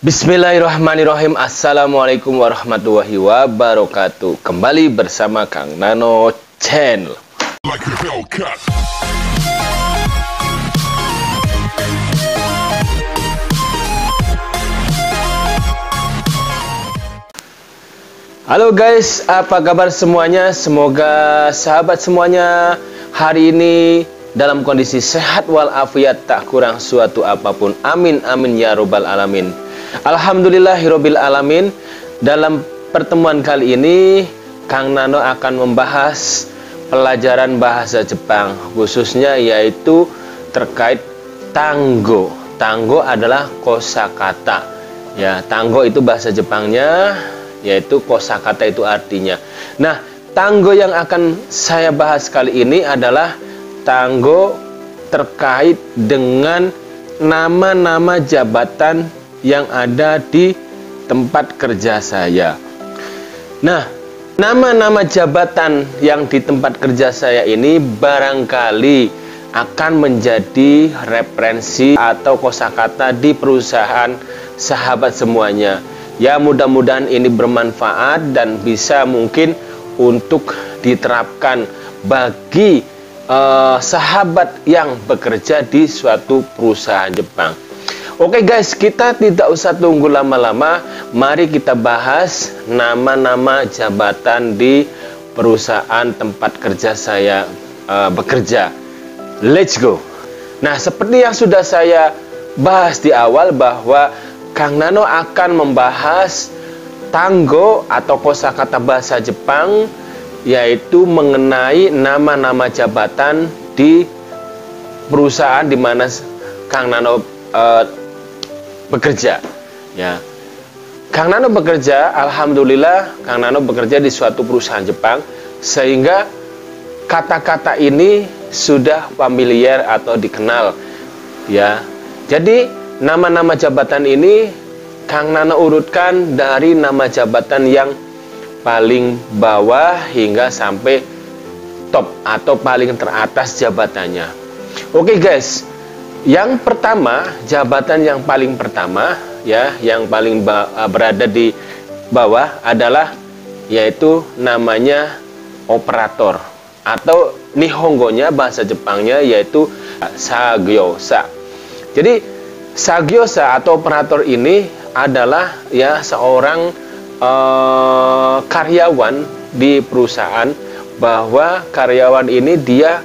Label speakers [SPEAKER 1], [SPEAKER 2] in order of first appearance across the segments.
[SPEAKER 1] Bismillahirrahmanirrahim. Assalamualaikum warahmatullahi wabarakatuh. Kembali bersama Kang Nano Channel. Halo guys, apa kabar semuanya? Semoga sahabat semuanya hari ini dalam kondisi sehat walafiat, tak kurang suatu apapun. Amin amin ya robbal alamin. Alhamdulillahirabbil alamin. Dalam pertemuan kali ini Kang Nano akan membahas pelajaran bahasa Jepang, khususnya yaitu terkait tanggo. Tanggo adalah kosakata. Ya, tanggo itu bahasa Jepangnya, yaitu kosakata itu artinya. Nah, tanggo yang akan saya bahas kali ini adalah tanggo terkait dengan nama-nama jabatan yang ada di tempat kerja saya. Nah, nama-nama jabatan yang di tempat kerja saya ini barangkali akan menjadi referensi atau kosakata di perusahaan sahabat semuanya. Ya, mudah-mudahan ini bermanfaat dan bisa mungkin untuk diterapkan bagi sahabat yang bekerja di suatu perusahaan Jepang. Oke guys, kita tidak usah tunggu lama-lama. Mari kita bahas nama-nama jabatan di perusahaan tempat kerja saya bekerja. Let's go. Nah, seperti yang sudah saya bahas di awal bahwa Kang Nano akan membahas tanggo atau kosakata bahasa Jepang, yaitu mengenai nama-nama jabatan di perusahaan di mana Kang Nano bekerja. Ya, Kang Nano bekerja, alhamdulillah Kang Nano bekerja di suatu perusahaan Jepang, sehingga kata-kata ini sudah familiar atau dikenal. Ya, jadi nama-nama jabatan ini Kang Nano urutkan dari nama jabatan yang paling bawah hingga sampai top atau paling teratas jabatannya. Oke guys, yang pertama, jabatan yang paling pertama ya, yang paling berada di bawah adalah yaitu namanya operator, atau nihongonya bahasa Jepangnya yaitu sagyosa. Jadi sagyosa atau operator ini adalah ya seorang karyawan di perusahaan, bahwa karyawan ini dia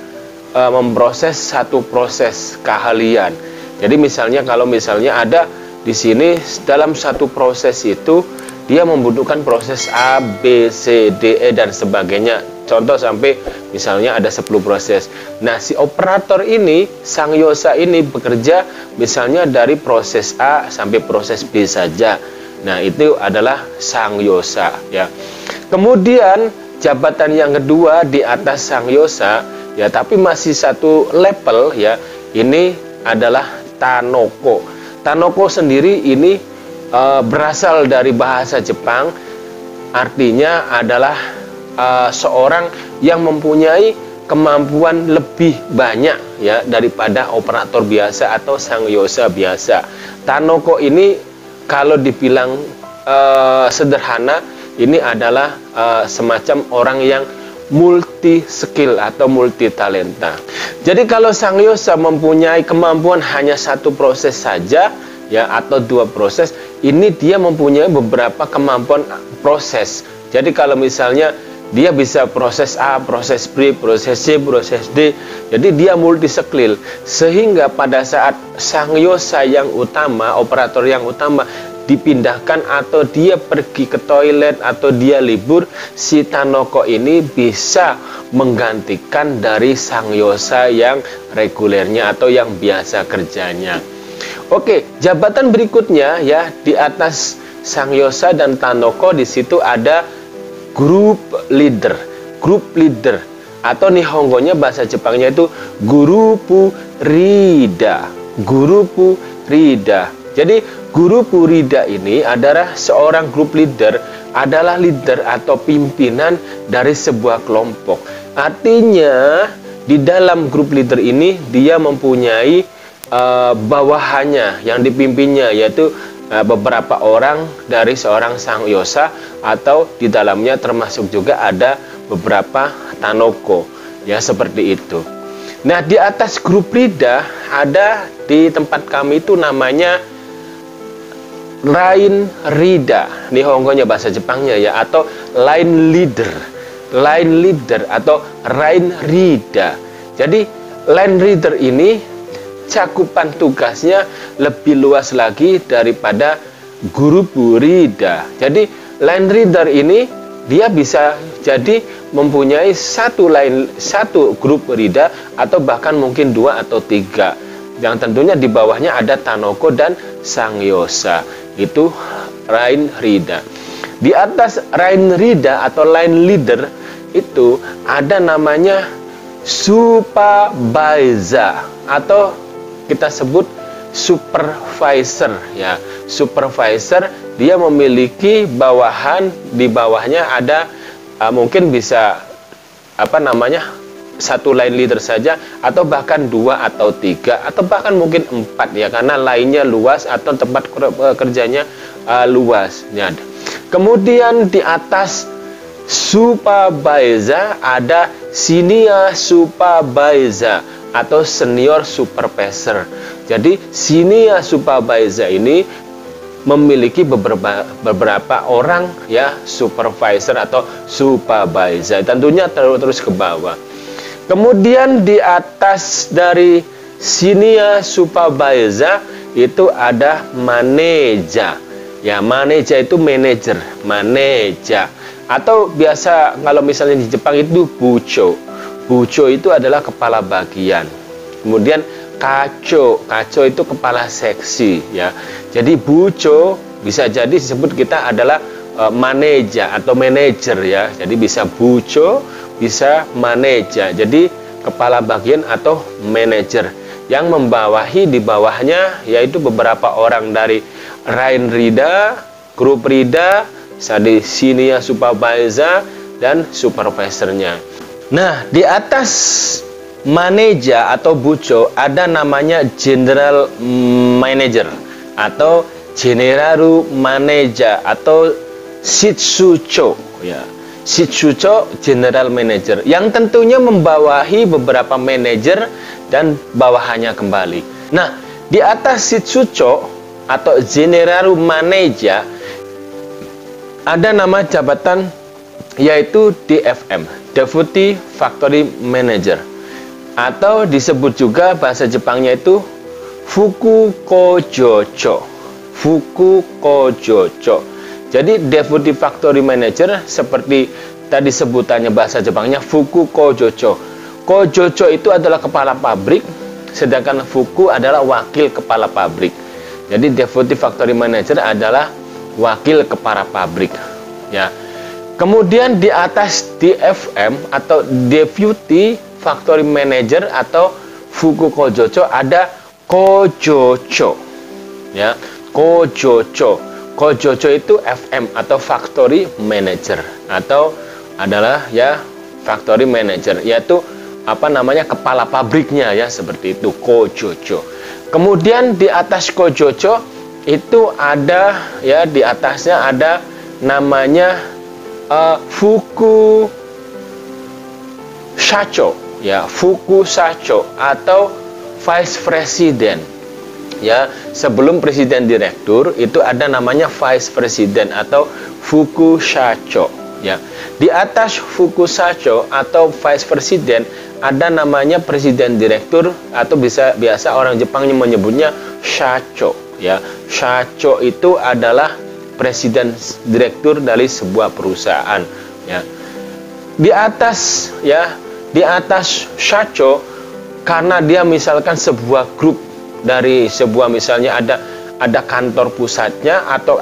[SPEAKER 1] memproses satu proses keahlian. Jadi misalnya kalau misalnya ada di sini dalam satu proses itu dia membutuhkan proses A, B, C, D, E dan sebagainya. Contoh sampai misalnya ada 10 proses. Nah, si operator ini, sang yosa ini bekerja misalnya dari proses A sampai proses B saja. Nah, itu adalah sang yosa ya. Kemudian jabatan yang kedua di atas sang yosa ya, tapi masih satu level ya, ini adalah tanoko. Tanoko sendiri ini berasal dari bahasa Jepang, artinya adalah seorang yang mempunyai kemampuan lebih banyak ya daripada operator biasa atau sang yosa biasa. Tanoko ini kalau dibilang sederhana, ini adalah semacam orang yang multi skill atau multi talenta. Jadi kalau sang yosa mempunyai kemampuan hanya satu proses saja ya, atau dua proses, ini dia mempunyai beberapa kemampuan proses. Jadi kalau misalnya dia bisa proses A, proses B, proses C, proses D, jadi dia multi skill, sehingga pada saat sang yosa yang utama, operator yang utama dipindahkan atau dia pergi ke toilet atau dia libur, si tanoko ini bisa menggantikan dari sang yosa yang regulernya atau yang biasa kerjanya. Oke, jabatan berikutnya ya, di atas sang yosa dan tanoko di situ ada group leader. Group leader atau nihongonya bahasa Jepangnya itu gurupu rida. Gurupu rida. Jadi guru purida ini adalah seorang group leader, adalah leader atau pimpinan dari sebuah kelompok. Artinya di dalam group leader ini dia mempunyai bawahannya yang dipimpinnya, yaitu beberapa orang dari seorang Sangyosa, atau di dalamnya termasuk juga ada beberapa Tanoko, ya seperti itu. Nah, di atas grup Rida ada di tempat kami itu namanya Line Rida, Nihongonya bahasa Jepangnya ya, atau line leader atau line Rida. Jadi line leader ini cakupan tugasnya lebih luas lagi daripada grup Rida. Jadi line leader ini dia bisa jadi mempunyai satu grup Rida, atau bahkan mungkin 2 atau 3, yang tentunya di bawahnya ada Tanoko dan Sangyosa. Itu line Rida. Di atas line Rida atau line leader itu ada namanya supervisor, atau kita sebut supervisor ya. Supervisor dia memiliki bawahan, di bawahnya ada mungkin bisa satu line leader saja, atau bahkan 2 atau 3, atau bahkan mungkin 4 ya, karena lainnya luas atau tempat kerjanya luas ya. Kemudian di atas supervisor ada senior supervisor atau senior supervisor. Jadi senior supervisor ini memiliki beberapa orang ya, supervisor atau supervisor, tentunya terus ke bawah. Kemudian di atas dari senior supervisor itu ada manajer. Ya, manajer itu manajer, manajer. Atau biasa kalau misalnya di Jepang itu bucho. Bucho itu adalah kepala bagian. Kemudian kacho, kacho itu kepala seksi ya. Jadi bucho bisa jadi disebut kita adalah manajer atau manajer ya. Jadi bisa bucho, bisa manajer. Jadi kepala bagian atau manajer yang membawahi di bawahnya yaitu beberapa orang dari line Rida, grup Rida, dari senior supervisor dan supervisornya. Nah, di atas manajer atau bucho ada namanya general manager atau general manager atau shitsucho ya. Shitsucho general manager yang tentunya membawahi beberapa manajer dan bawahannya kembali. Nah, di atas shitsucho atau general manager ada nama jabatan yaitu DFM, Deputy Factory Manager, atau disebut juga bahasa Jepangnya itu Fukukojocho. Fukukojocho. Jadi Deputy Factory Manager seperti tadi sebutannya bahasa Jepangnya Fukukojocho. Kojocho itu adalah kepala pabrik, sedangkan Fuku adalah wakil kepala pabrik. Jadi Deputy Factory Manager adalah wakil kepala pabrik ya. Kemudian di atas DFM atau Deputy Factory Manager atau Fukukojocho ada Kojocho ya. Kojocho. Kojocho itu FM atau Factory Manager, atau adalah ya Factory Manager, yaitu kepala pabriknya ya, seperti itu Kojocho. Kemudian di atas Kojocho itu ada ya, di atasnya ada namanya Fuku Shacho ya, Fuku Shacho atau Vice President ya. Sebelum presiden direktur itu ada namanya Vice President atau Fuku Shacho ya. Di atas Fuku Shacho atau Vice President ada namanya presiden direktur, atau biasa orang Jepang menyebutnya Shacho ya. Shacho itu adalah presiden direktur dari sebuah perusahaan ya. Di atas ya, di atas Shacho, karena dia misalkan sebuah grup dari sebuah, misalnya ada kantor pusatnya atau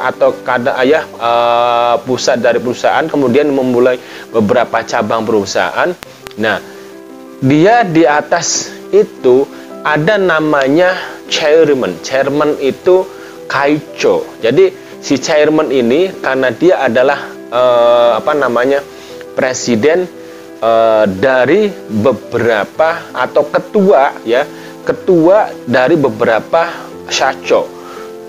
[SPEAKER 1] pusat dari perusahaan, kemudian memulai beberapa cabang perusahaan. Nah, dia di atas itu ada namanya chairman. Chairman itu kaicho. Jadi si chairman ini karena dia adalah presiden dari beberapa, atau ketua ya, ketua dari beberapa shacho.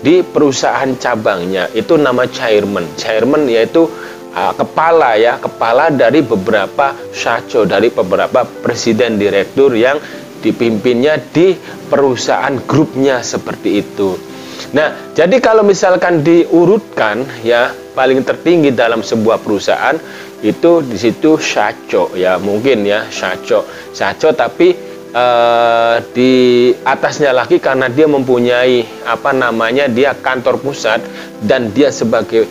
[SPEAKER 1] di perusahaan cabangnya itu nama chairman. Chairman yaitu kepala ya, kepala dari beberapa shacho, dari beberapa presiden direktur yang dipimpinnya di perusahaan grupnya seperti itu. Nah, jadi kalau misalkan diurutkan ya, paling tertinggi dalam sebuah perusahaan itu di situ shacho ya, mungkin ya shacho tapi di atasnya lagi karena dia mempunyai apa namanya, dia kantor pusat dan dia sebagai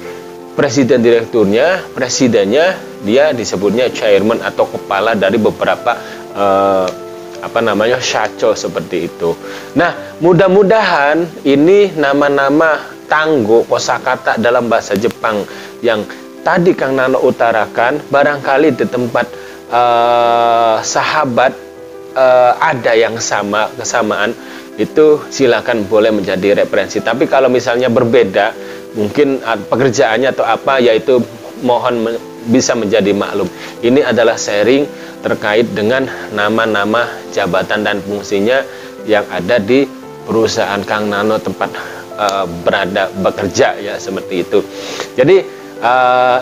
[SPEAKER 1] presiden direkturnya, presidennya, dia disebutnya chairman atau kepala dari beberapa apa namanya, shacho seperti itu. Nah, mudah-mudahan ini nama-nama tanggo kosakata dalam bahasa Jepang yang tadi Kang Nano utarakan, barangkali di tempat sahabat ada yang kesamaan, itu silakan boleh menjadi referensi. Tapi kalau misalnya berbeda, mungkin pekerjaannya atau apa, yaitu mohon bisa menjadi maklum. Ini adalah sharing terkait dengan nama-nama jabatan dan fungsinya yang ada di perusahaan Kang Nano tempat bekerja ya, seperti itu. Jadi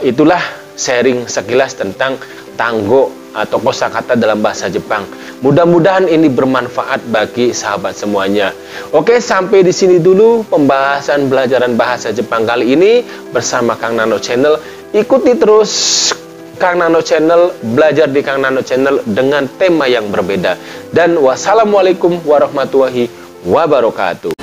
[SPEAKER 1] itulah sharing sekilas tentang tanggo atau kosakata dalam bahasa Jepang. Mudah-mudahan ini bermanfaat bagi sahabat semuanya. Oke, sampai di sini dulu pembahasan belajaran bahasa Jepang kali ini bersama Kang Nano Channel. Ikuti terus Kang Nano Channel, belajar di Kang Nano Channel dengan tema yang berbeda. Dan wassalamualaikum warahmatullahi wabarakatuh.